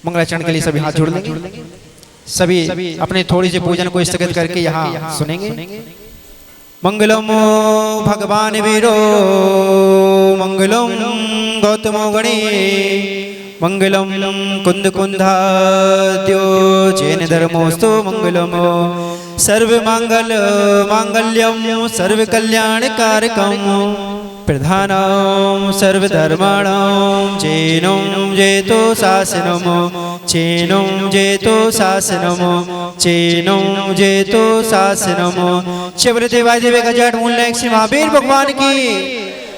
मंगलाचरण के लिए सभी हाथ जोड़ लेंगे। सभी अपने थोड़ी सी पूजन को स्थगित करके यहाँ सुनेंगे। मंगलम भगवान वीरो मंगलम गौतमो गणे मंगलम कुंद कुंधाद्यो जैन धर्मोस्तु मंगलम सर्व मंगल मांगल्यम सर्व कल्याण कारकम प्रधानम सर्वधर्माणां चैनं जेतो शासनम चैनं जेतो शासनम चैनं जेतो शासनम। चवल देवादेव गजाट मूल श्री महावीर भगवान की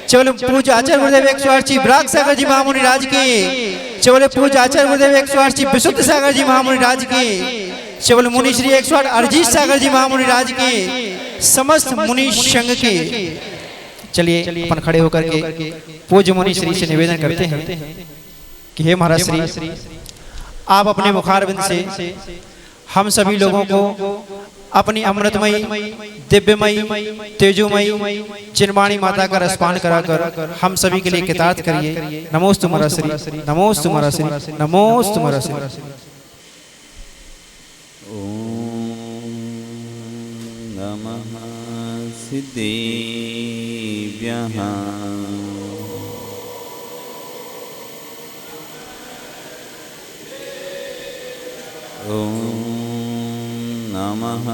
चवल पूज्य आचार्य गुरुदेव 108 जी ब्राक सागर जी महामुनि राज की चवल पूज्य आचार्य गुरुदेव 108 जी विशुद्ध सागर जी महामुनि राज की चवल मुनि श्री 108 अरजीत सागर जी महामुनि राज की समस्त मुनि संघ की। चलिए अपन खड़े होकर के पूज्य मुनि श्री से निवेदन करते हैं कि हे महाराज श्री आप अपने मुखारविंद से हम सभी लोगों को अपनी अमृतमयी दिव्यमयी तेजोमयी चिन्वाणी माता का रसपान कराकर हम सभी के लिए कृतार्थ करिए। नमोस्तु महाराज श्री नमोस्तु महाराज श्री नमोस्तु महाराज श्री। सिद्धेभ्यः ॐ नमः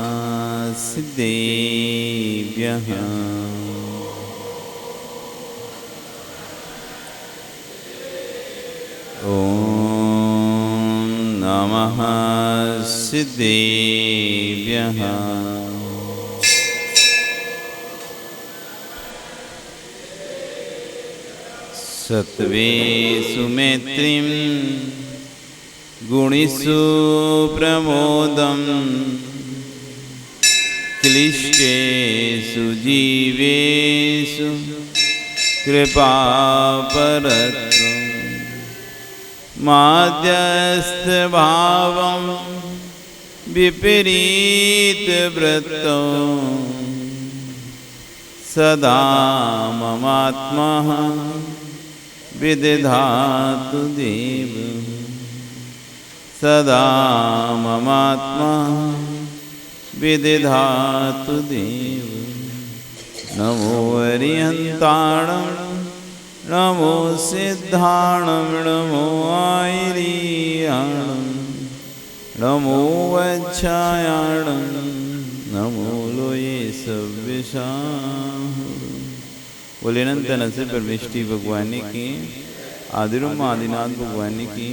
सिद्धेभ्यः ॐ नमः सिद्धेभ्यः सत्वे सुमेत्रिं गुणिषु प्रमोदं क्लिष्टेषु जीवेषु कृपापरत्वं माध्यस्थभावं विपरीतवृत्तौ सदा ममात्मा विदधातु देव सदा ममात्मा विदधातु देव। नमो अरिहन्ताणं नमो सिद्धाणं नमो आयर्याणं नमो वच्छायाणं नमो लोये सव्यसाहु। बोले अनंत नसीब परमेष्टि भगवान की आदिरुम आदिनाथ भगवान की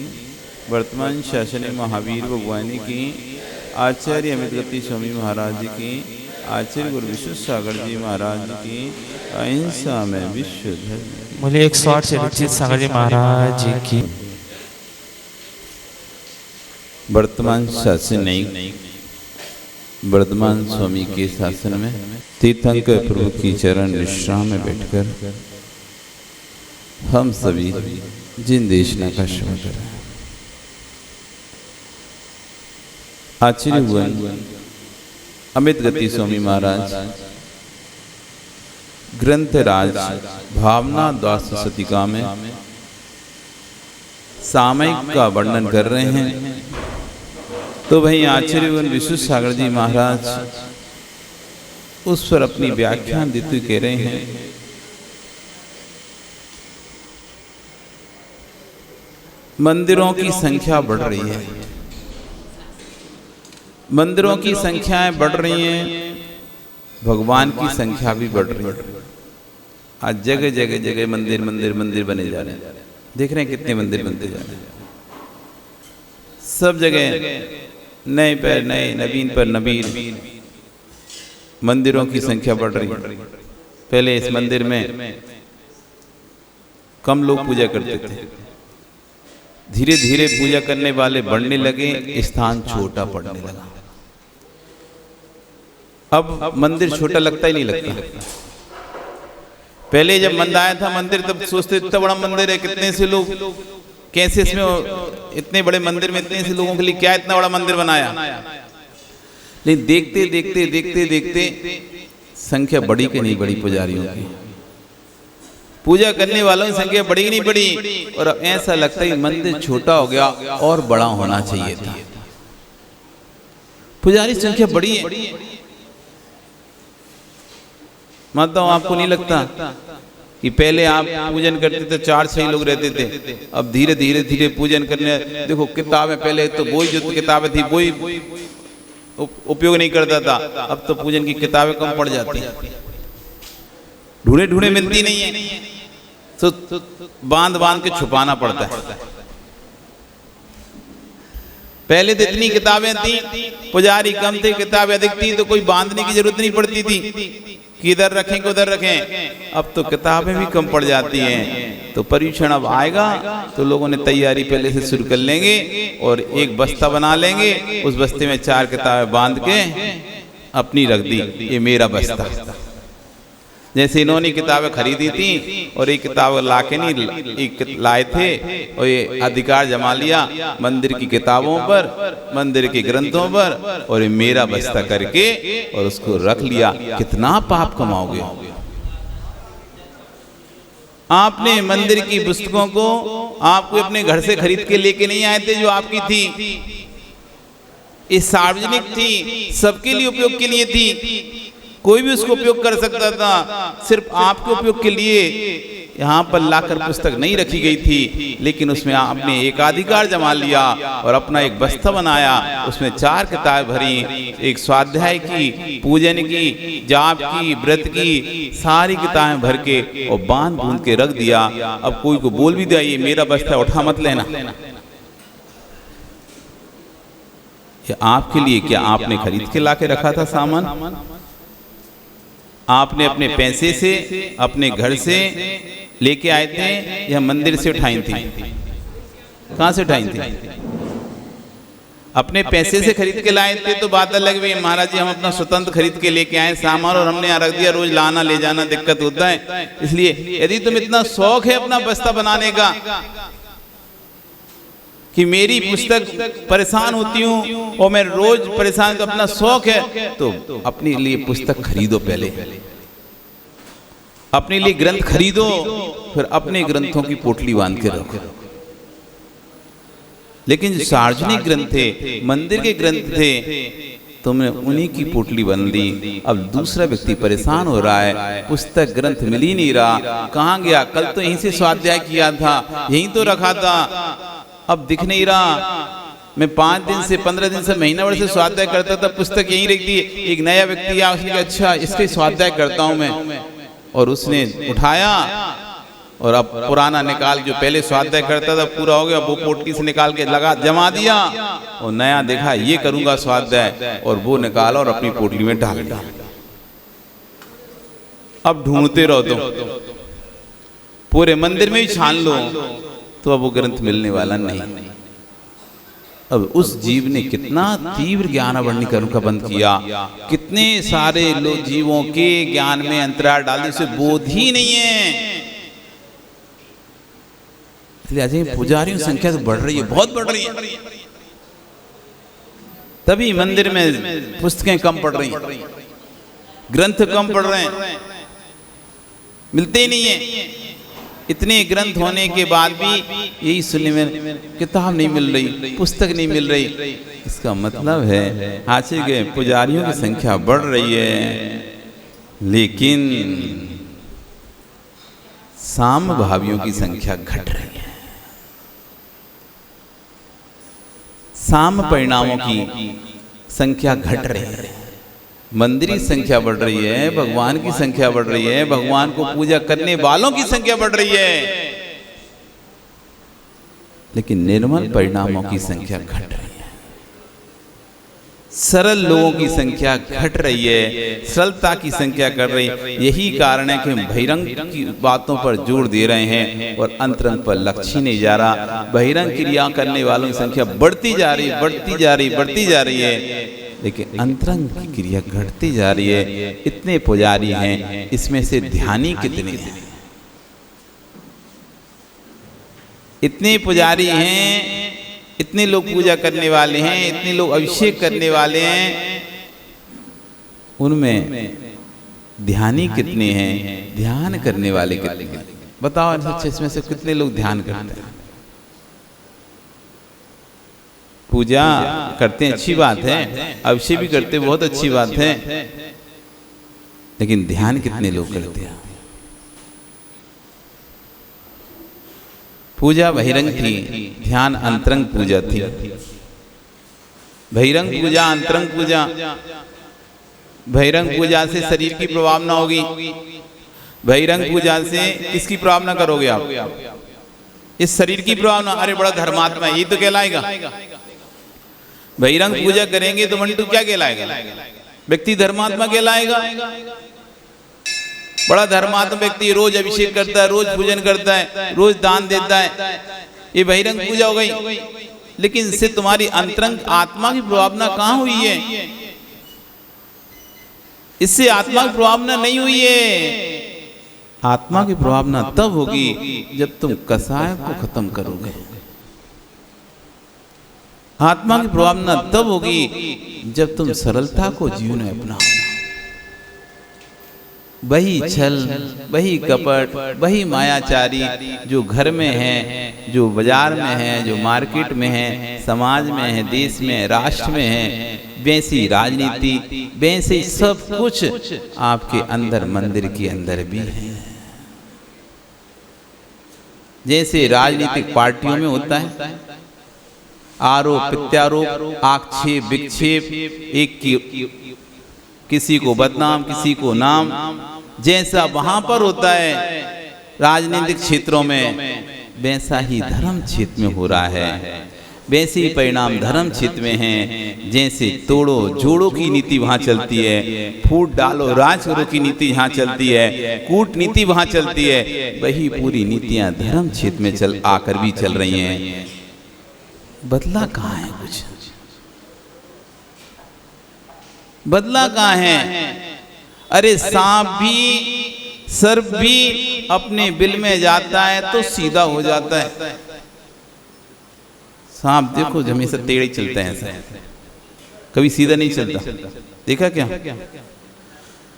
वर्तमान शासन महावीर भगवान की आचार्य अमित गति स्वामी महाराज की आचार्य गुरु विश्व सागर जी महाराज की अहिंसा में विश्व धर्म। बोले 108 से रचित सागर जी महाराज जी की। वर्तमान शासन नहीं वर्धमान स्वामी के शासन में तीर्थंकर प्रभु की चरण विश्राम में बैठकर हम सभी जिन देशना का श्रवण करें। आचार्य भुवन अमित गति स्वामी महाराज ग्रंथराज भावना द्वादश शतिका में सामयिक का वर्णन कर रहे हैं। तो वहीं आचार्य विश्व सागर जी महाराज उस पर अपनी व्याख्यान देते हुए कह रहे हैं मंदिरों की संख्या बढ़ रही है, मंदिरों की संख्याएं बढ़ रही हैं, भगवान की संख्या भी बढ़ रही है। आज जगह जगह जगह मंदिर मंदिर मंदिर बने जा रहे हैं। देख रहे हैं कितने मंदिर बनते जा रहे हैं। सब जगह नए पर नए नवीन पर नवीन मंदिरों की संख्या बढ़ रही है। पहले इस मंदिर में कम लोग पूजा करते थे, धीरे धीरे पूजा करने वाले बढ़ने लगे, स्थान छोटा पड़ने लगा। अब मंदिर छोटा लगता ही नहीं लगता। पहले जब मंदिर आया था मंदिर तब सोचते इतना बड़ा मंदिर है, कितने से लोग, कैसे इसमें इतने बड़े मंदिर में इतने से लोगों के लिए क्या इतना बड़ा मंदिर बनाया। लेकिन देखते देखते देखते देखते संख्या बड़ी के नहीं बड़ी पुजारियों की। पूजा करने वालों की संख्या बढ़ी नहीं बढ़ी, और अब ऐसा लगता है मंदिर छोटा हो गया और बड़ा होना चाहिए था। पुजारी संख्या बढ़ी है। मानता हूं आपको नहीं लगता कि पहले आप पूजन करते थे 4-6 लोग रहते थे, अब धीरे धीरे धीरे पूजन करने, देखो किताबें पहले तो वही जो किताबें थी वही उपयोग नहीं करता था, अब तो पूजन की किताबें कम पड़ जाती हैं, ढूंढे ढूंढे मिलती नहीं है, तो बांध बांध के छुपाना पड़ता है। पहले तो इतनी किताबें थी, पुजारी कम थे, किताबें अधिक थी, तो कोई बांधने की जरूरत नहीं पड़ती थी कि इधर रखें कि उधर रखें। अब तो किताबें भी कम पड़ जाती हैं, तो पर्यूषण अब आएगा तो लोगों ने तैयारी पहले से शुरू कर लेंगे और एक बस्ता बना लेंगे, उस बस्ते में 4 किताबें बांध के अपनी रख दी, ये मेरा बस्ता। जैसे इन्होंने किताबें खरीदी थी और एक किताब लाके नहीं एक लाए थे, और ये अधिकार जमा लिया मंदिर की किताबों पर, मंदिर के ग्रंथों पर, और ये मेरा बस्ता करके और उसको रख लिया। कितना पाप कमाओगे। आपने मंदिर की पुस्तकों को आपको अपने घर से खरीद के लेके नहीं आए थे जो आपकी थी, ये सार्वजनिक थी, सबके लिए उपयोग के लिए थी, कोई भी उसको उपयोग कर सकता था। सिर्फ आपके उपयोग के लिए यहाँ पर लाकर पुस्तक नहीं रखी गई थी, लेकिन उसमें आपने एकाधिकार जमा लिया और अपना एक बस्ता बनाया, उसमें 4 किताबें भरी, एक स्वाध्याय की, पूजन की, जाप की, व्रत की, सारी किताबें भर के और बांध बूंद के रख दिया। अब कोई को बोल भी दिया ये मेरा बस्ता उठा मत लेना। ये आपके लिए क्या आपने खरीद के लाके रखा था सामान? आपने अपने पैसे से अपने घर से लेके आए थे या मंदिर से उठाई थी? कहां से उठाई थी? अपने पैसे से खरीद के लाए थे तो बात अलग भी, महाराज जी हम अपना स्वतंत्र खरीद के लेके आए सामान और हमने यहाँ रख दिया, रोज लाना ले जाना दिक्कत होता है। इसलिए यदि तुम इतना शौक है अपना बस्ता बनाने का कि मेरी पुस्तक परेशान होती हूँ और मैं रोज परेशान, तो अपना शौक है तो अपने लिए पुस्तक खरीदो, पहले अपने लिए ग्रंथ खरीदो, फिर अपने ग्रंथों की पोटली बांध के रखो। लेकिन जो सार्वजनिक ग्रंथ थे, मंदिर के ग्रंथ थे, तुमने उन्हीं की पोटली बन दी। अब दूसरा व्यक्ति परेशान हो रहा है, पुस्तक ग्रंथ मिल ही नहीं रहा, कहाँ गया? कल तो यहीं से स्वाध्याय किया था, यहीं तो रखा था, अब दिख नहीं रहा। मैं 5 दिन से 15 दिन से महीना भर से स्वाध्याय करता था, पुस्तक यहीं रख दी। एक नया व्यक्ति आया, उसने कहा अच्छा इसके स्वाध्याय करता हूं मैं, और उसने उठाया और अब पुराना निकाल, जो पहले स्वाध्याय करता था पूरा हो गया, वो पोटली से निकाल के लगा जमा दिया, और नया देखा ये करूंगा स्वाध्याय, और वो निकाला और अपनी पोटली में डाल दिया। अब ढूंढते रहो तो पूरे मंदिर में ही छान लो तो अब वो ग्रंथ मिलने वाला नहीं। अब उस जीव ने कितना तीव्र ज्ञानावरणीकरण का बंद किया, कितने सारे लोग जीवों के ज्ञान में अंतराल डालने से बोध ही नहीं है। इसलिए आज पुजारियों की संख्या तो बढ़ रही है, बहुत बढ़ रही है, तभी मंदिर में पुस्तकें कम पढ़ रही हैं, ग्रंथ कम पढ़ रहे हैं, मिलते ही नहीं है। इतने ग्रंथ होने के बाद भी यही सुनने में किताब नहीं मिल रही, पुस्तक नहीं मिल रही। इसका मतलब है आज के पुजारियों की संख्या बढ़ रही है, लेकिन साम भावियों की संख्या घट रही है। साम परिणामों की संख्या घट रही है, मंदिरी संख्या बढ़ रही है, भगवान की संख्या बढ़ रही है, भगवान को पूजा करने वालों की संख्या बढ़ रही है, लेकिन निर्मल परिणामों की संख्या घट रही है। सरल लोगों की संख्या घट रही है, सरलता की संख्या घट रही है। यही कारण है कि हम बहिरंग की बातों पर जोर दे रहे हैं और अंतरंग पर लक्ष्य नहीं जा रहा। बहिरंग क्रिया करने वालों की संख्या बढ़ती जा रही, बढ़ती जा रही, बढ़ती जा रही है, लेकिन अंतरंग की क्रिया घटती जा रही है। इतने पुजारी हैं, इसमें से ध्यानी कितने हैं? इतने पुजारी हैं, इतने लोग पूजा करने वाले हैं, इतने लोग अभिषेक करने वाले हैं, उनमें ध्यानी कितने हैं? ध्यान करने वाले कितने हैं? बताओ इसमें से कितने लोग ध्यान करते हैं? पूजा करते हैं, अच्छी बात है, अवश्य भी करते, बहुत अच्छी बात है, लेकिन ध्यान कितने लोग करते हैं? पूजा बहिरंग थी, ध्यान अंतरंग पूजा थी। बहिरंग पूजा, अंतरंग पूजा। बहिरंग पूजा से शरीर की प्रभावना होगी, बहिरंग पूजा से किसकी प्रभावना करोगे आप? इस शरीर की प्रभावना। अरे बड़ा धर्मात्मा है, ये तो कहलाएगा। बहिरंग पूजा करेंगे तो मंटू क्या कहलाएगा? व्यक्ति धर्मात्मा कहलाएगा। बड़ा धर्मात्मा व्यक्ति रोज अभिषेक करता है, रोज पूजन करता है, रोज दान देता है, ये बहिरंग पूजा हो गई। लेकिन इससे तुम्हारी अंतरंग आत्मा की प्रभावना कहाँ हुई है? इससे आत्मा की प्रभावना नहीं हुई है। आत्मा की प्रभावना तब होगी जब तुम कसाय को खत्म करोगे। आत्मा की प्रभावना तब होगी जब तुम सरलता को जीवन में अपनाओ। वही छल, वही कपट, वही मायाचारी जो घर में है, जो बाजार में है, जो मार्केट में है, समाज में है, देश में, राष्ट्र में है, वैसी राजनीति, वैसे सब कुछ आपके अंदर, मंदिर के अंदर भी है। जैसे राजनीतिक पार्टियों में होता है आरोप प्रत्यारोप, आक्षेप विक्षेप, एक की किसी को बदनाम, किसी को नाम, जैसा वहां पर होता है राजनीतिक क्षेत्रों में, वैसा ही धर्म क्षेत्र में हो रहा है। वैसे ही परिणाम धर्म क्षेत्र में है। जैसे तोड़ो जोड़ो की नीति वहां चलती है, फूट डालो राज करो की नीति यहाँ चलती है, कूटनीति वहां चलती है, वही पूरी नीतियां धर्म क्षेत्र में चल आकर भी चल रही हैं। बदला कहाँ है? कुछ बदला कहाँ है? अरे सांप भी, सर्प भी अपने बिल में जाता है तो सीधा हो जाता है। सांप देखो हमेशा टेढ़े चलते हैं, ऐसा कभी सीधा नहीं चलता, देखा क्या?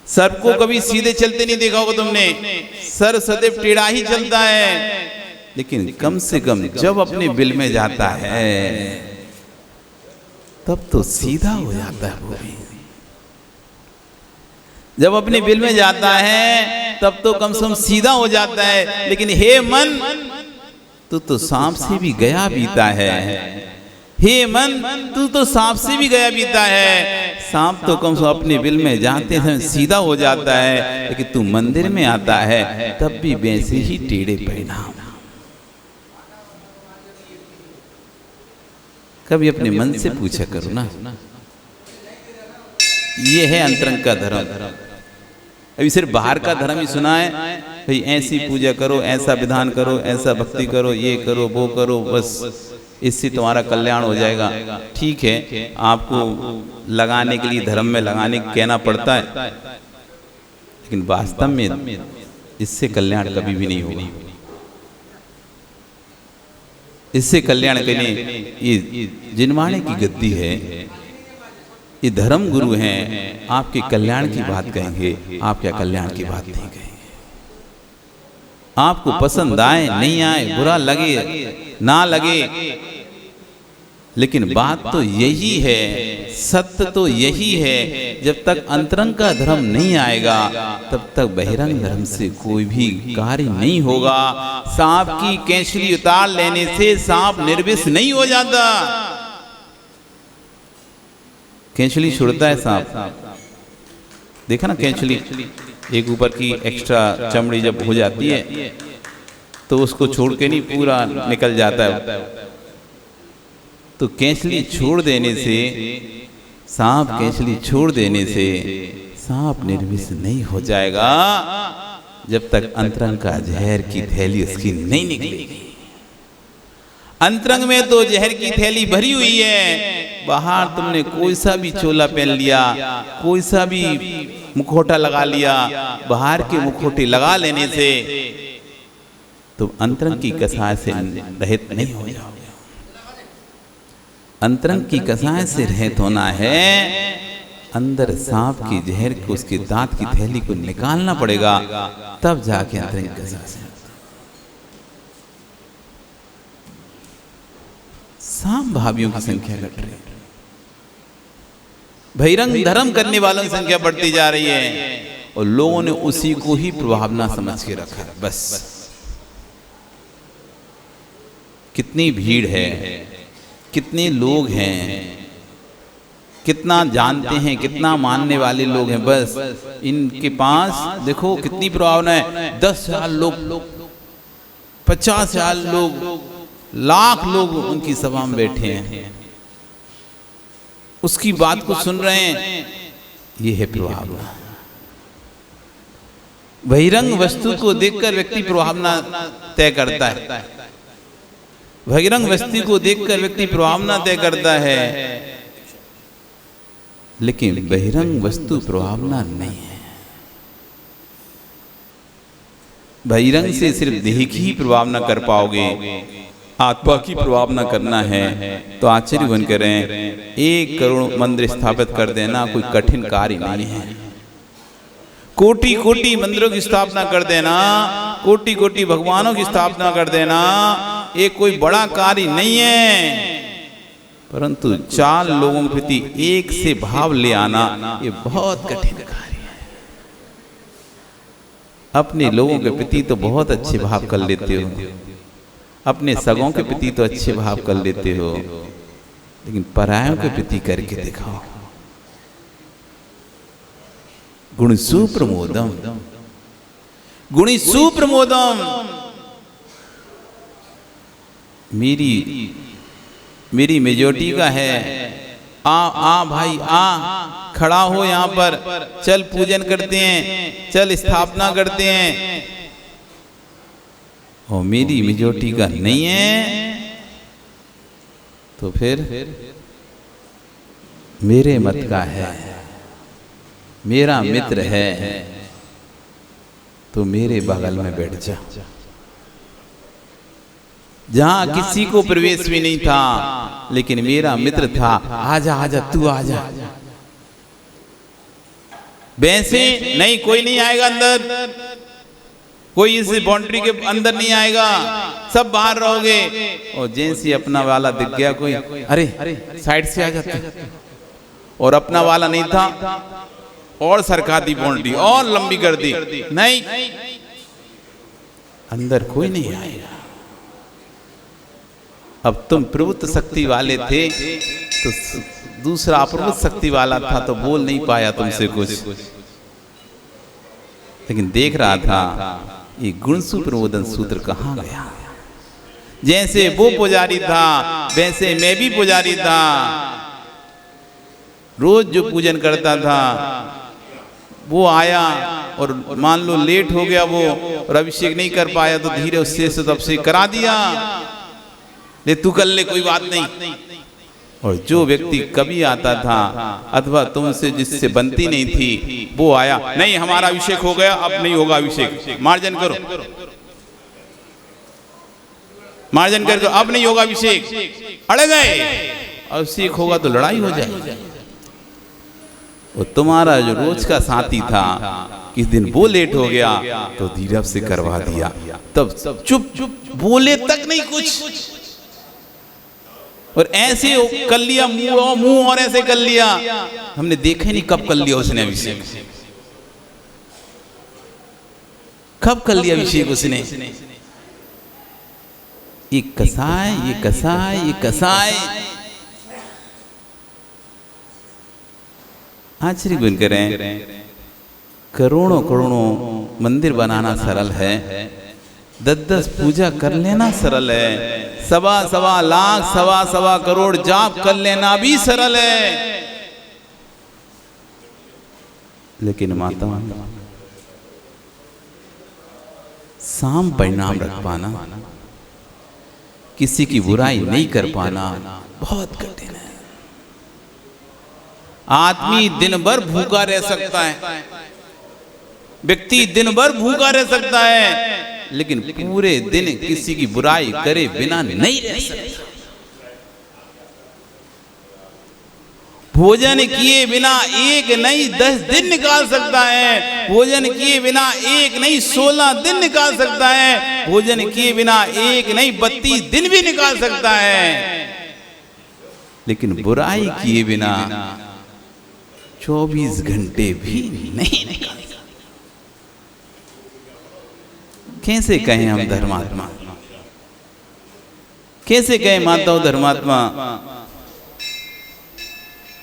सर्प को कभी सीधे चलते नहीं देखा होगा तुमने, सर सदैव टेढ़ा ही चलता है। लेकिन कम से कम जब अपने बिल में जाता है तब तो सीधा हो जाता है। वो भी जब अपने बिल में जाता है तब तो कम से कम सीधा हो जाता है। लेकिन हे मन, तू तो सांप से भी गया बीता है। हे मन, तू तो सांप से भी गया बीता है। सांप तो कम से कम अपने बिल में जाते हैं सीधा हो जाता है, लेकिन तू मंदिर में आता है तब भी वैसे ही टेढ़े परिणाम। कभी अपने मन से पूछा करो ना, ये है अंतरंग का धर्म। अभी सिर्फ बाहर का धर्म ही सुना है, भाई ऐसी पूजा करो, ऐसा विधान करो, ऐसा भक्ति करो, ये करो, वो करो, बस इससे तुम्हारा कल्याण हो जाएगा। ठीक है, आपको लगाने के लिए धर्म में लगाने कहना पड़ता है, लेकिन वास्तव में इससे कल्याण कभी भी नहीं होगा। इससे कल्याण के लिए ये जिनवाने की गद्दी है, ये धर्म गुरु हैं, आपके कल्याण की बात कहेंगे, आपके कल्याण की बात नहीं कहेंगे। आपको पसंद आए नहीं आए, बुरा लगे ना लगे, लेकिन बात तो यही है, सत्य तो यही है, जब तक अंतरंग का धर्म नहीं आएगा तब तक बहिरंग धर्म से कोई भी कार्य नहीं होगा। सांप की कैंचली उतार लेने से सांप निर्विष नहीं हो जाता। कैंचली छोड़ता है सांप, देखा ना कैंचली, एक ऊपर की एक्स्ट्रा चमड़ी जब हो जाती है तो उसको छोड़ के नहीं पूरा निकल जाता है। तो कैंचली छोड़ देने से, सांप कैंचली छोड़ देने से सांप निर्विष नहीं हो जाएगा जब तक अंतरंग का जहर की थैली उसकी नहीं निकलेगी। अंतरंग में तो जहर की थैली भरी हुई है। बाहर तुमने कोई सा भी चोला पहन लिया, कोई सा भी मुखौटा लगा लिया, बाहर के मुखौटे लगा लेने से तुम अंतरंग की कसाय से रहित नहीं हो जाओगे। अंतरंग की कसाय से रहित होना है, अंदर सांप की जहर को, उसके दांत की थैली को निकालना पड़ेगा, तब जाके अंतरंग कसाय से। भावियों की संख्या घट रही है, बहिरंग धर्म करने वालों की संख्या बढ़ती जा रही है, और लोगों ने उसी को ही प्रभावना समझ के रखा है। बस कितनी भीड़ है, कितने लोग हैं, कितना जानते हैं, कितना मानने वाले लोग हैं, बस इनके पास देखो कितनी प्रभावना है। 10,000 लोग, 50,000 लोग, लाख लोग उनकी सभा में बैठे हैं, उसकी बात को सुन रहे हैं। ये है प्रभावना। बहिरंग वस्तु को देखकर व्यक्ति प्रभावना तय करता है, बहिरंग वस्तु को देखकर व्यक्ति प्रभावना तय करता है, लेकिन बहिरंग वस्तु प्रभावना नहीं है। बहिरंग से सिर्फ देह की ही प्रभावना कर पाओगे, आत्मा की प्रभावना करना है तो आश्चर्य बन करें 1 करोड़ मंदिर स्थापित कर देना कोई कठिन कार्य नहीं है। कोटि कोटि मंदिरों की स्थापना कर देना, कोटि कोटि भगवानों की स्थापना कर देना, ये कोई बड़ा कार्य नहीं है। परंतु 4 लोगों के प्रति एक से भाव ले आना ये बहुत कठिन कार्य है। अपने लोगों के प्रति तो बहुत अच्छे भाव कर लेते हो, अपने सगों के प्रति तो अच्छे भाव कर लेते हो, लेकिन परायों के प्रति करके दिखाओ। गुण सुप्रमोदम, गुणी सुप्रमोदम। मेरी मेजोरिटी का है, आ भाई आ, खड़ा हो यहाँ पर, चल पूजन करते हैं, चल स्थापना करते हैं। और मेरी मेजोरिटी का नहीं है तो फिर मेरे मत का है, मेरा मित्र है तो मेरे बगल में बैठ जा। जहां किसी को प्रवेश भी नहीं था लेकिन मेरा मित्र था, आजा आजा तू आजा। वैसे नहीं, कोई नहीं आएगा अंदर, कोई इस बाउंड्री के अंदर नहीं आएगा, सब बाहर रहोगे। और जैसे अपना वाला दिख गया कोई, अरे साइड से आ जाते, और अपना वाला नहीं था और सरका दी बाउंड्री और लंबी कर दी, नहीं अंदर कोई नहीं आएगा। अब तुम प्रभुत्व शक्ति वाले थे तो दूसरा अप्रभुत्व शक्ति वाला था तो बोल नहीं पाया तुमसे कुछ, लेकिन देख रहा था ये गुण सुप्रबोधन सूत्र कहाँ गया। जैसे वो पुजारी था वैसे मैं भी पुजारी था, रोज जो पूजन करता था वो आया और मान लो लेट हो गया वो और अभिषेक नहीं कर पाया तो धीरे उससे अभिषेक करा दिया, ले तू कर ले कोई बात नहीं। और जो व्यक्ति कभी आता था अथवा तुमसे जिससे बनती नहीं थी वो आया, नहीं हमारा अभिषेक हो गया अब नहीं होगा अभिषेक, मार्जन करो, मार्जन करके अब नहीं होगा अभिषेक, अड़ गए, अभिषेक होगा तो लड़ाई हो जाएगी। और तुम्हारा जो रोज का साथी था किस दिन वो लेट हो गया तो धीरे से करवा दिया, तब चुप चुप बोले तक नहीं कुछ, और ऐसे कर लिया मुंह और ऐसे कर लिया, हमने देखा नहीं कब कर लिया उसने अभिषेक, कब कर लिया अभिषेक उसने। ये कसाय, ये कसाय, ये कसाय। आश्चर्य गुण करें, करोड़ों करोड़ों मंदिर बनाना सरल है, 10-10 पूजा कर लेना सरल है, 1.25 लाख 1.25 करोड़ जाप कर लेना भी सरल है, लेकिन माता साम परिणाम रख पाना, किसी की बुराई नहीं कर पाना बहुत कठिन है। आदमी दिन भर भूखा रह सकता है, व्यक्ति दिन भर भूखा रह सकता है, लेकिन पूरे दिन किसी की बुराई करे बिना नहीं रह सकता। भोजन किए बिना एक नहीं 10 दिन निकाल सकता है, भोजन किए बिना एक नहीं 16 दिन निकाल सकता है, भोजन किए बिना एक नहीं 32 दिन भी निकाल सकता है। लेकिन बुराई किए बिना 24 घंटे भी नहीं निकल। कैसे कहें हम धर्मात्मा, कैसे कहें माताओं धर्मात्मा?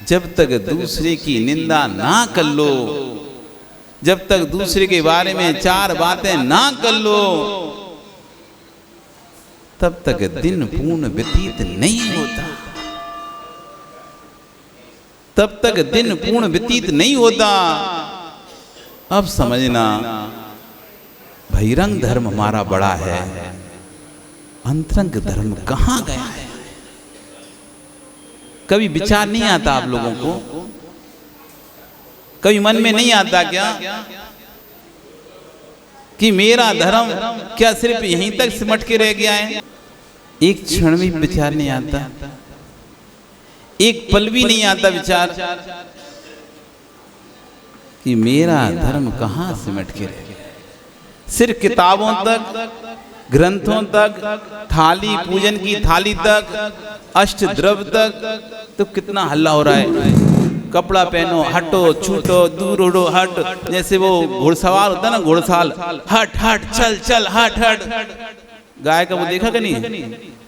जब तक दूसरे की निंदा ना कर लो, जब तक दूसरे के बारे में 4 बातें ना कर लो, तब तक दिन पूर्ण व्यतीत नहीं होता, तब तक दिन पूर्ण व्यतीत नहीं होता। अब समझना, बहिरंग धर्म हमारा बड़ा है, अंतरंग धर्म कहां गया है? कभी विचार नहीं आता आप लोगों को? कभी मन में नहीं आता क्या कि मेरा धर्म क्या सिर्फ यहीं तक सिमट के रह गया है? एक क्षण भी विचार नहीं आता, एक पल भी नहीं आता विचार कि मेरा धर्म कहां सिमट के रह गया? सिर्फ किताबों तक, ग्रंथों तक, थाली पूजन की थाली तक, अष्ट द्रव्य तक तो कितना हल्ला हो रहा है। कपड़ा पहनो, हटो, छूटो, दूर उड़ो, हट। जैसे वो घुड़सवार होता है ना, घुड़साल, हट हट, चल चल, हट हट। गाय का वो देखा कि नहीं?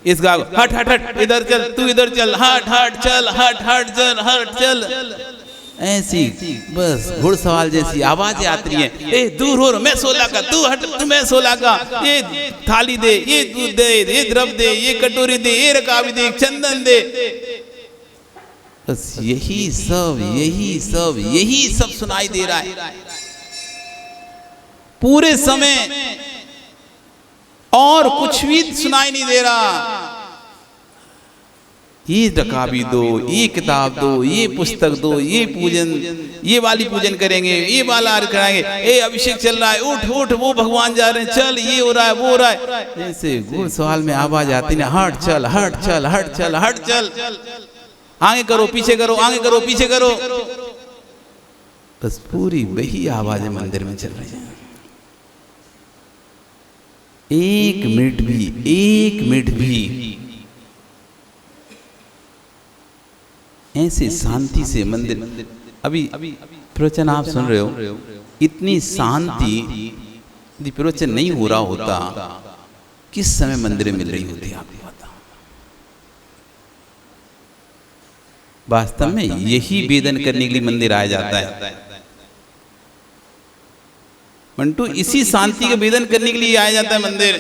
इस गाय को हट हट हट, इधर चल, तू इधर चल, हट हट चल, हट हट चल, हट चल। ऐसी बस घुड़सवार जैसी आवाजें आती हैं। ए दूर हो, मैं 16 का, तू हट, मैं 16 का, ये थाली दे, ये दूध दे, ये द्रव दे, ये कटोरी दे, ये रकाबी दे, चंदन दे। बस यही सब सुनाई दे रहा है पूरे समय, और कुछ भी सुनाई नहीं दे रहा। ये रकाबी दो, ये किताब दो, ये पुस्तक दो, ये पूजन, ये वाली पूजन करेंगे, ये वाला कराएंगे, ए अभिषेक चल रहा है, उठ उठ, वो भगवान जा रहे हैं, चल, ये हो रहा है, वो हो रहा है। जैसे घुड़सवार में आवाज आती ना, हट चल, हट चल, हट चल, हट चल, आगे करो, पीछे करो, आगे करो, पीछे करो। बस पूरी वही आवाजें मंदिर में चल रही है। एक मिनट भी ऐसे शांति से मंदिर, अभी प्रवचन आप सुन रहे हो, इतनी शांति यदि प्रवचन नहीं हो रहा होता, किस समय मंदिर मिल रही होती आपको पता? वास्तव में यही वेदन करने के लिए मंदिर आया जाता है मंटू, इसी शांति का वेदन करने के लिए आया जाता है मंदिर।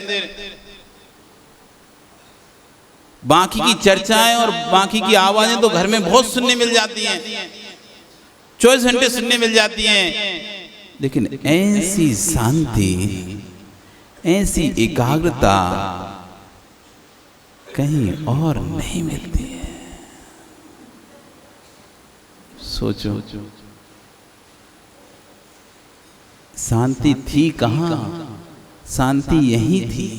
बाकी की चर्चाएं और बाकी की आवाजें तो घर में बहुत सुनने मिल जाती हैं, 24 घंटे सुनने मिल जाती हैं, लेकिन ऐसी शांति, ऐसी एकाग्रता कहीं और नहीं मिलती है। सोचो, शांति थी कहाँ? शांति यही थी।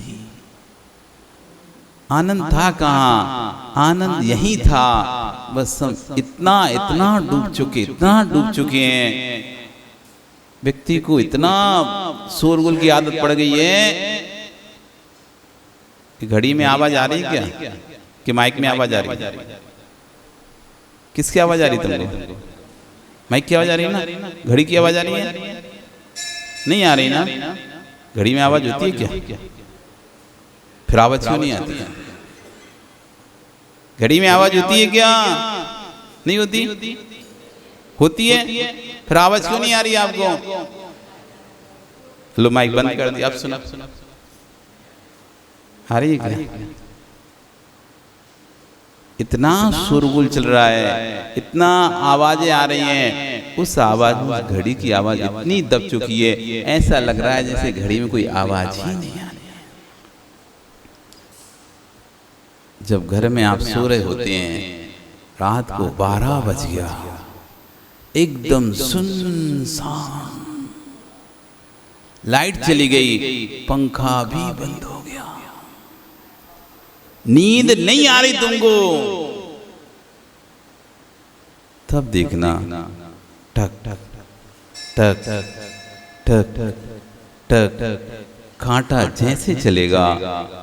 आनंद था कहाँ? आनंद यही था। बस हम इतना डूब चुके हैं, व्यक्ति को इतना शोरगुल की आदत पड़ गई है कि घड़ी में आवाज आ रही है क्या, कि माइक में आवाज आ रही है? किसकी आवाज आ रही तुमको? माइक की आवाज आ रही है ना? घड़ी की आवाज आ रही है? नहीं आ रही ना? घड़ी में आवाज होती है क्या? फिर आवाज क्यों नहीं आती? घड़ी में आवाज होती है क्या? नहीं होती? होती है। फिर आवाज क्यों नहीं आ रही आपको? लो माइक बंद कर दिया, अब सुना। आ रही है क्या? इतना शोरगुल चल रहा है, इतना आवाजें आ रही हैं, उस आवाज में घड़ी की आवाज इतनी दब चुकी है, ऐसा लग रहा है जैसे घड़ी में कोई आवाज ही नहीं आ रही। जब घर में आप सो रहे होते हैं, रात को 12 बज गया, एकदम सुनसान, लाइट चली गई, पंखा भी बंद हो गया, नींद नहीं आ रही तुमको, तब देखना टक टक टक टक टक टक कांटा जैसे चलेगा,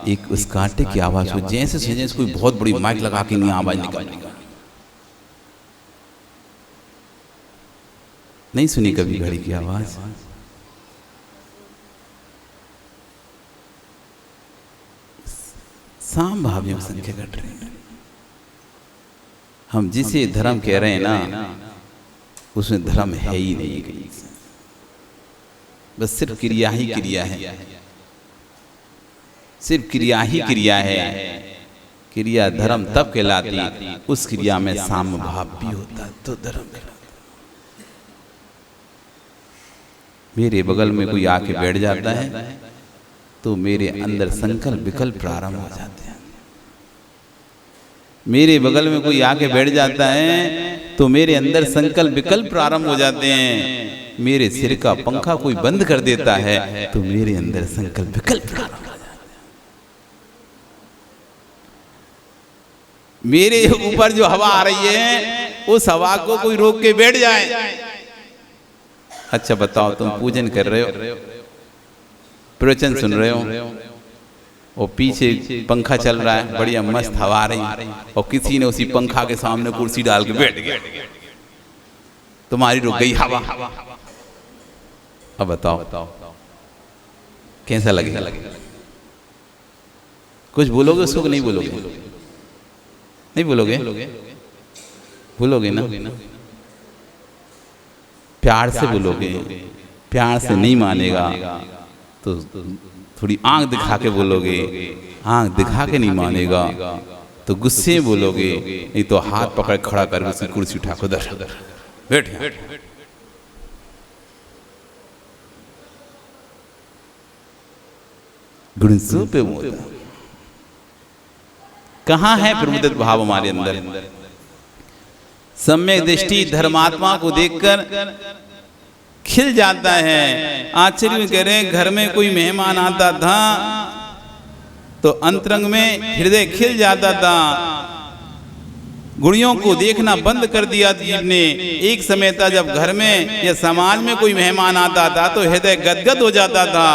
एक उस कांटे की आवाज हो, जैसे कोई बहुत बड़ी माइक लगा के नहीं आवाज निकालेगा, नहीं सुनी कभी घड़ी की आवाज? साम भावियों संख्या घट रही है। हम जिसे धर्म कह रहे हैं ना, उसमें धर्म है ही नहीं कहीं, बस सिर्फ क्रिया ही क्रिया है, सिर्फ क्रिया ही क्रिया है। क्रिया धर्म तब कहलाती उस क्रिया में साम भाव भी होता तो धर्म कहलाता। मेरे बगल में कोई आके बैठ जाता है तो मेरे अंदर संकल्प विकल्प प्रारंभ हो जाते हैं। मेरे बगल में कोई आके बैठ जाता है तो मेरे अंदर संकल्प विकल्प प्रारंभ हो जाते हैं। मेरे सिर का पंखा कोई बंद कर देता है तो मेरे अंदर संकल्प विकल्प प्रारंभ हो जाते हैं। मेरे ऊपर जो हवा आ रही है उस हवा को कोई रोक के बैठ जाए। अच्छा बताओ, तुम पूजन कर रहे हो, प्रवचन सुन रहे हो और पीछे पंखा चल रहा है, बढ़िया मस्त हवा आ रही, और किसी ने उसी पंखा के सामने कुर्सी डाल के बैठ गया, तुम्हारी रुक गई हवा। अब बताओ कैसा लगेगा? कुछ बोलोगे उसको? नहीं बोलोगे? नहीं बोलोगे? बोलोगे ना? प्यार से बोलोगे। प्यार से नहीं मानेगा तो थोड़ी आंख दिखा के बोलोगे। आंख दिखा के नहीं मानेगा तो गुस्से में बोलोगे, नहीं तो हाथ पकड़ खड़ा कर उसकी कुर्सी उठा के उधर बैठ। गुणसु पे मोदा कहाँ है प्रमुदित भाव हमारे अंदर? सम्यक दृष्टि धर्मात्मा को देखकर खिल जाता है। आश्चर्य में कह रहे हैं, घर में कोई मेहमान आता था तो अंतरंग में हृदय खिल जाता था। गुड़ियों को देखना बंद कर दिया जीव ने। एक समय था जब घर में या समाज में कोई मेहमान आता था तो हृदय गदगद हो जाता था।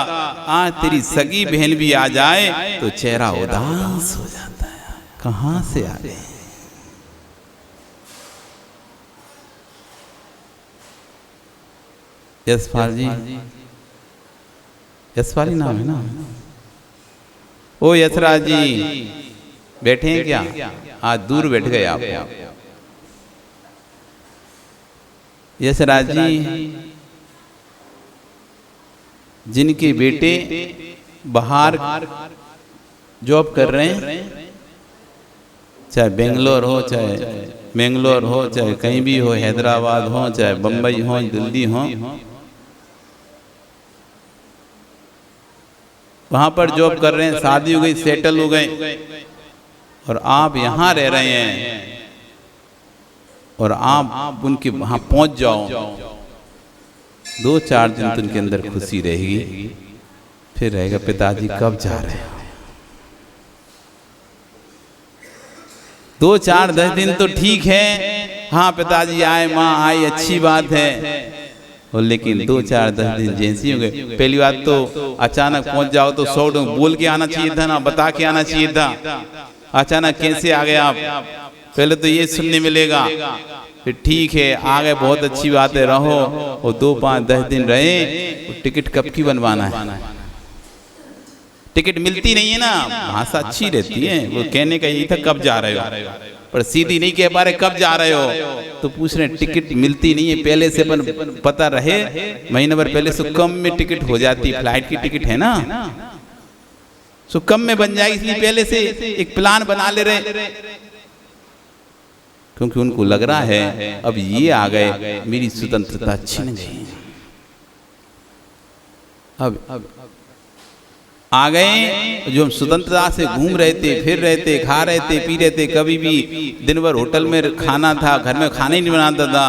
आज तेरी सगी बहन भी आ जाए तो चेहरा उदास हो जाता है। कहां से आ गए? यशपाल जी, यशपाल ही नाम है ना? ओ यशराज जी बैठे हैं क्या? आज दूर बैठ गए आप। यशराज जी जिनके बेटे बाहर जॉब कर रहे हैं, चाहे बेंगलोर हो, चाहे मैंगलोर हो, चाहे कहीं भी हो, हैदराबाद हो, चाहे बम्बई हो, दिल्ली हो, वहां पर जॉब कर रहे हैं, शादी हो गई, सेटल हो गए, और आप यहाँ रह रहे हैं और आप उनके वहां पहुंच जाओ, 2-4 दिन तो उनके अंदर खुशी रहेगी। फिर रहेगा पिताजी कब जा रहे हैं? 2-4-10 दिन तो ठीक है, हाँ पिताजी आए, माँ आई, अच्छी बात है, और लेकिन 2-4-10 दिन जैसी हो गए। पहली बात तो अचानक पहुंच जाओ तो 100 बोल के आना चाहिए था ना, बता के आना चाहिए था। अचानक कैसे आ गए आप? पहले तो ये सुनने मिलेगा। फिर ठीक है आ गए, बहुत अच्छी बात है, रहो, और 2-5-10 दिन रहे। टिकट कब की बनवाना है? टिकट मिलती नहीं है ना, भाषा अच्छी रहती है, वो कहने का यही था कब जा रहे हो, पर सीधी नहीं कह पा रहे कब जा रहे हो, तो पूछ रहे टिकट मिलती नहीं है। पहले से पता रहे, महीने भर पहले से कम में टिकट हो जाती, फ्लाइट की टिकट है ना, सो कम में बन जाएगी, इसलिए पहले से एक प्लान बना ले रहे, क्योंकि उनको लग रहा है अब ये आ गए, मेरी स्वतंत्रता छीन गई। अब आ गए, जो हम स्वतंत्रता से घूम रहे थे, फिर रहे थे, खा रहे थे, पी रहे थे, कभी भी दिन भर होटल में खाना था, घर में खाना ही नहीं बनाता था।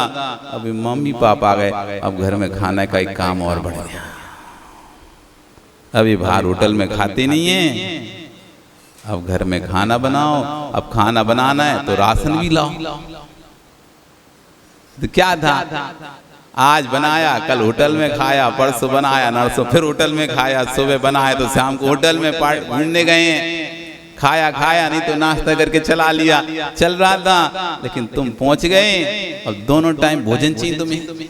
अभी मम्मी पापा आ गए, अब घर में खाने का एक काम और बढ़ गया। अभी बाहर होटल में खाते नहीं है, अब घर में खाना बनाओ। अब खाना बनाना है तो राशन भी लाओ। तो क्या था, आज बनाया, कल होटल में खाया, परसों बनाया, नरसों फिर होटल में खाया, सुबह बनाया तो शाम को होटल में घूमने गए हैं, खाया नहीं तो नाश्ता करके चला लिया, चल रहा था। लेकिन तुम पहुंच गए, अब दोनों टाइम भोजन चाहिए तुम्हें।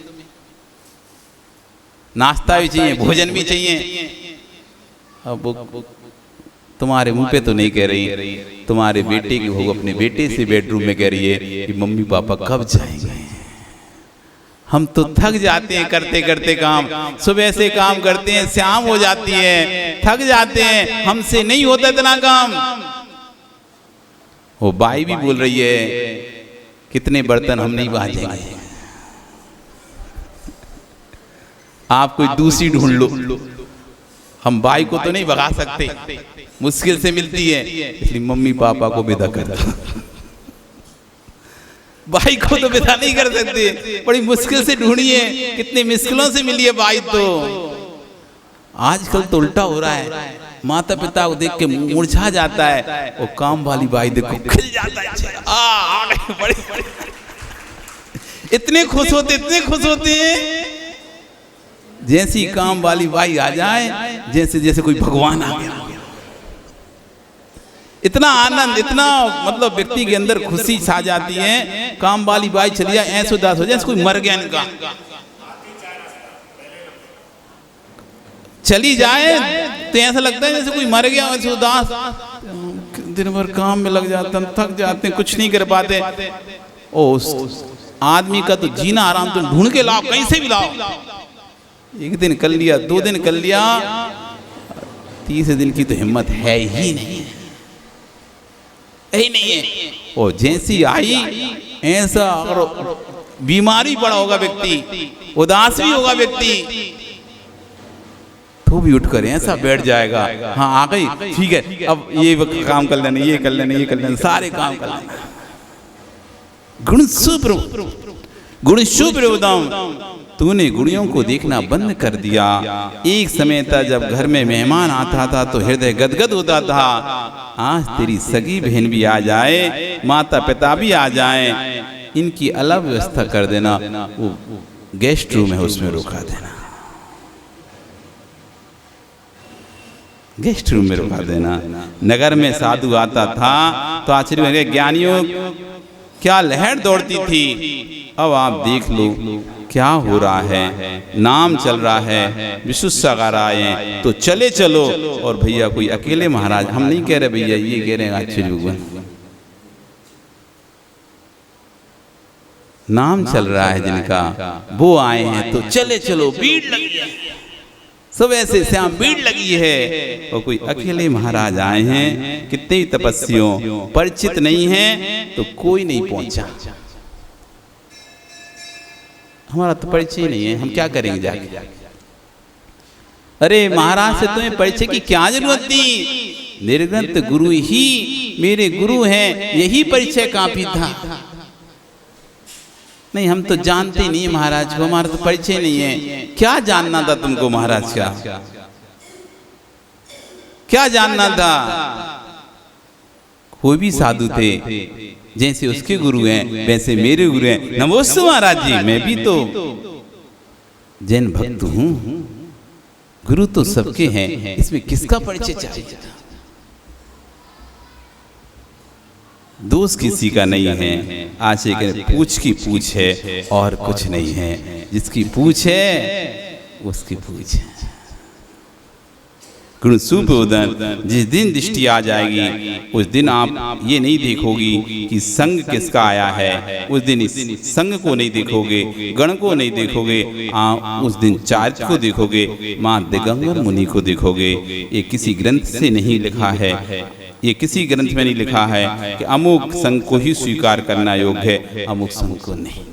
नाश्ता भी चाहिए, भोजन भी चाहिए। अब वो तुम्हारे मुंह पे तो नहीं कह रही, तुम्हारे बेटे की वो अपने बेटे से बेडरूम में कह रही है कि मम्मी पापा कब जाएंगे। हम तो थक जाते हैं करते करते काम, सुबह से काम करते हैं, शाम हो जाती है, थक जाते हैं, हमसे नहीं होता इतना काम। वो बाई भी बोल रही है कितने बर्तन हम नहीं बांधेंगे, आप कोई दूसरी ढूंढ लो, हम बाई को तो नहीं भगा सकते, मुश्किल से मिलती है, इसलिए मम्मी पापा को विदा कर दो। बाई को तो विदा नहीं कर सकते, बड़ी मुश्किल से ढूंढिए, कितनी मुश्किलों से मिली है बाई। तो आजकल तो उल्टा हो रहा है, माता पिता को देख के मुरझा जाता है, वो काम वाली बाई देखो खिल जाता है, बड़े इतने खुश होते, इतने खुश होते हैं, जैसी काम वाली बाई आ जाए जैसे जैसे कोई भगवान आ गया। इतना आनंद, इतना मतलब व्यक्ति के अंदर खुशी छा जाती है। काम वाली बाई चली जाए ऐसे उदास हो जाए कोई मर गया इनका, चली जाए तो ऐसा लगता है जैसे कोई मर गया, ऐसे उदास, दिन भर काम में लग जाते हैं, थक जाते हैं, कुछ नहीं कर पाते। ओ उस आदमी का तो जीना आराम तुम ढूंढ के लाओ, कहीं से भी लाओ। एक दिन कर लिया, 2 दिन कर लिया, तीसरे दिन की तो हिम्मत है ही नहीं, नहीं है। और जैसी आई ऐसा, और बीमारी पड़ा होगा व्यक्ति, उदास भी होगा व्यक्ति, तो भी उठ कर ऐसा बैठ जाएगा, हाँ आ गई ठीक है, अब ये काम कर लेना, ये कर लेना, ये कर लेना, सारे काम कर लेना। गुण सुप्रभुतम, तूने गुणियों को देखना बंद कर दिया। एक समय था जब घर में मेहमान आता था तो हृदय गदगद होता था। आज तेरी सगी बहन भी आ जाए, माता पिता भी आ जाए, इनकी अलग व्यवस्था कर देना, वो गेस्ट रूम है उसमें रुका देना, गेस्ट रूम में रुका देना। नगर में साधु आता था तो आश्चर्य, ज्ञानियों क्या लहर दौड़ती थी, अब आप देख लो क्या हो रहा है, नाम चल रहा है, विशुष्षा गा रहा है, तो चले चलो। और भैया कोई अकेले महाराज, हम नहीं कह रहे भैया, ये कह रहे हैं अच्छे भगवान, नाम चल रहा है जिनका, वो आए हैं तो चले चलो, भीड़ लगी है, सुबह से शाम भीड़ लगी है। और कोई अकेले महाराज आए हैं, कितने ही तपस्वियों, परिचित नहीं है तो कोई नहीं पहुंचा। हमारा तो परिचय नहीं है, हम क्या करेंगे जाके? अरे महाराज से तुम्हें परिचय की क्या जरूरत थी, निर्ग्रंथ गुरु ही मेरे गुरु हैं, यही परिचय काफी था। नहीं हम तो जानते नहीं महाराज को, हमारा तो परिचय नहीं है। क्या जानना था तुमको महाराज का, क्या जानना था? कोई भी साधु थे, जैसे उसके गुरु हैं वैसे मेरे गुरु हैं। नमोस्तु महाराज जी, मैं भी तो जैन भक्त हूँ, गुरु तो सबके हैं, इसमें किसका परिचय चाहिए? दोष किसी का नहीं है, आशे के पूछ की पूछ है और कुछ नहीं है। जिसकी पूछ है उसकी पूछ है। गुण सुप्रबोधन, जिस दिन दृष्टि आ जाएगी उस दिन आप ये नहीं देखोगी कि संग किसका आया है, उस दिन इस संग को नहीं देखोगे, गण को नहीं देखोगे, आप उस दिन चार्ज को देखोगे, माँ दिगंबर मुनि को देखोगे। ये किसी ग्रंथ से नहीं लिखा है, ये किसी ग्रंथ में नहीं लिखा है कि अमुक संग को ही स्वीकार करना योग्य है, अमुक संग को नहीं।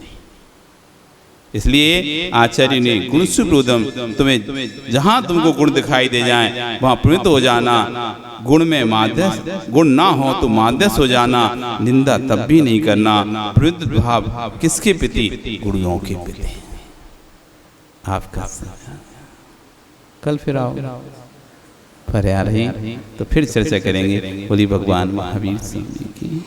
इसलिए आचार्य ने गुण सुप्रबोधम, तुम्हें जहां तुमको गुण दिखाई दे जाएं वहां प्रवृत्त हो जाना। गुण में माध्यस, गुण ना हो तो माध्यस हो जाना। निंदा तब भी नहीं करना। प्रवृत्त भाव किसके प्रति? गुणों के प्रति। आपका कल फिर आओ पर आ रही तो फिर चर्चा करेंगे। बोली भगवान महावीर स्वामी की।